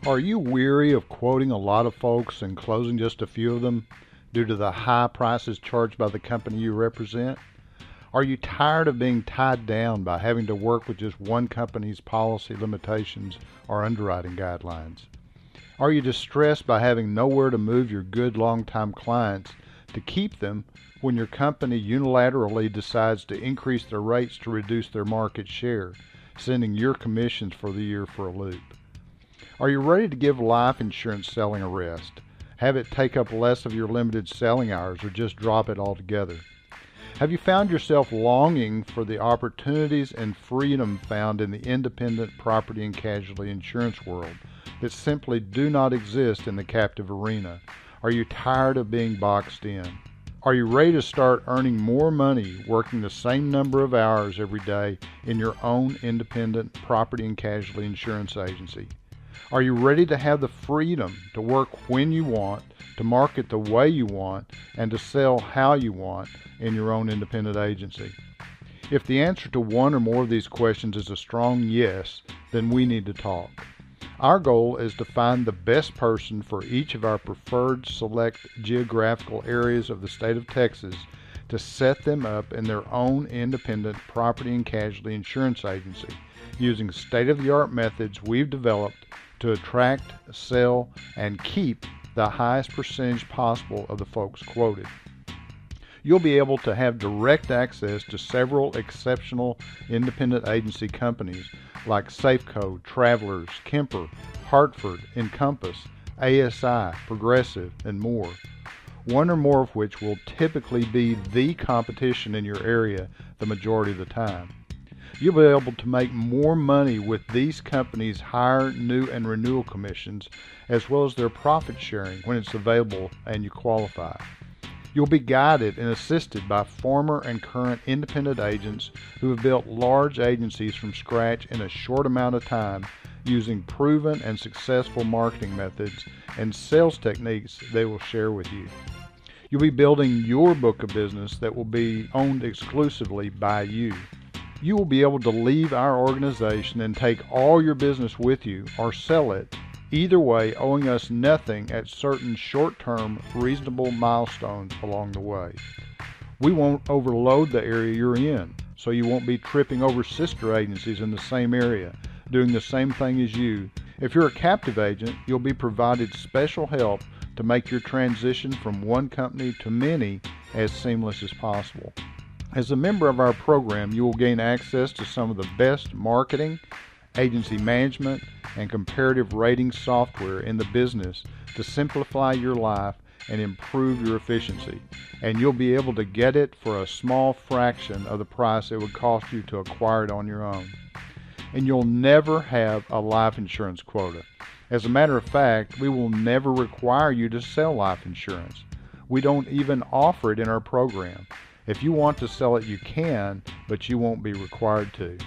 Are you weary of quoting a lot of folks and closing just a few of them due to the high prices charged by the company you represent? Are you tired of being tied down by having to work with just one company's policy limitations or underwriting guidelines? Are you distressed by having nowhere to move your good long-time clients to keep them when your company unilaterally decides to increase their rates to reduce their market share, sending your commissions for the year for a loop? Are you ready to give life insurance selling a rest? Have it take up less of your limited selling hours or just drop it altogether? Have you found yourself longing for the opportunities and freedom found in the independent property and casualty insurance world that simply do not exist in the captive arena? Are you tired of being boxed in? Are you ready to start earning more money working the same number of hours every day in your own independent property and casualty insurance agency? Are you ready to have the freedom to work when you want, to market the way you want, and to sell how you want in your own independent agency? If the answer to one or more of these questions is a strong yes, then we need to talk. Our goal is to find the best person for each of our preferred select geographical areas of the state of Texas to set them up in their own independent property and casualty insurance agency using state-of-the-art methods we've developed to attract, sell, and keep the highest percentage possible of the folks quoted. You'll be able to have direct access to several exceptional independent agency companies like Safeco, Travelers, Kemper, Hartford, Encompass, ASI, Progressive, and more. One or more of which will typically be the competition in your area the majority of the time. You'll be able to make more money with these companies' higher new and renewal commissions, as well as their profit sharing when it's available and you qualify. You'll be guided and assisted by former and current independent agents who have built large agencies from scratch in a short amount of time using proven and successful marketing methods and sales techniques they will share with you. You'll be building your book of business that will be owned exclusively by you. You will be able to leave our organization and take all your business with you or sell it, either way owing us nothing at certain short-term reasonable milestones along the way. We won't overload the area you're in, so you won't be tripping over sister agencies in the same area, doing the same thing as you. If you're a captive agent, you'll be provided special help to make your transition from one company to many as seamless as possible. As a member of our program, you will gain access to some of the best marketing, agency management, and comparative rating software in the business to simplify your life and improve your efficiency. And you'll be able to get it for a small fraction of the price it would cost you to acquire it on your own. And you'll never have a life insurance quota. As a matter of fact, we will never require you to sell life insurance. We don't even offer it in our program. If you want to sell it, you can, but you won't be required to.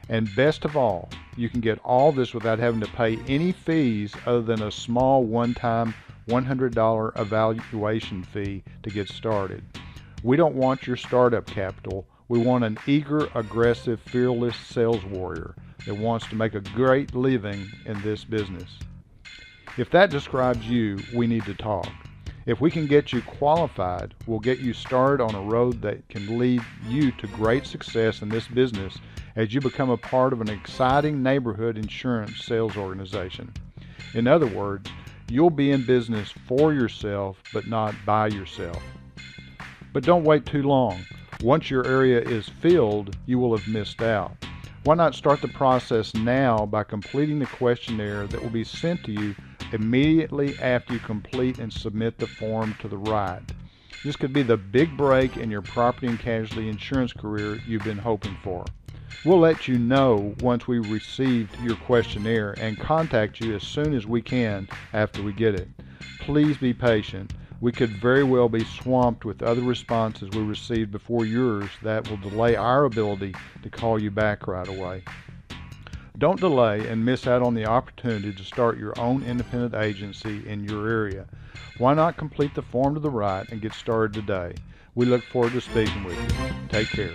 And best of all, you can get all this without having to pay any fees other than a small one-time $100 evaluation fee to get started. We don't want your startup capital. We want an eager, aggressive, fearless sales warrior that wants to make a great living in this business. If that describes you, we need to talk. If we can get you qualified, we'll get you started on a road that can lead you to great success in this business as you become a part of an exciting neighborhood insurance sales organization. In other words, you'll be in business for yourself, but not by yourself. But don't wait too long. Once your area is filled, you will have missed out. Why not start the process now by completing the questionnaire that will be sent to you immediately after you complete and submit the form to the right. This could be the big break in your property and casualty insurance career you've been hoping for. We'll let you know once we've received your questionnaire and contact you as soon as we can after we get it. Please be patient. We could very well be swamped with other responses we received before yours that will delay our ability to call you back right away. Don't delay and miss out on the opportunity to start your own independent agency in your area. Why not complete the form to the right and get started today? We look forward to speaking with you. Take care.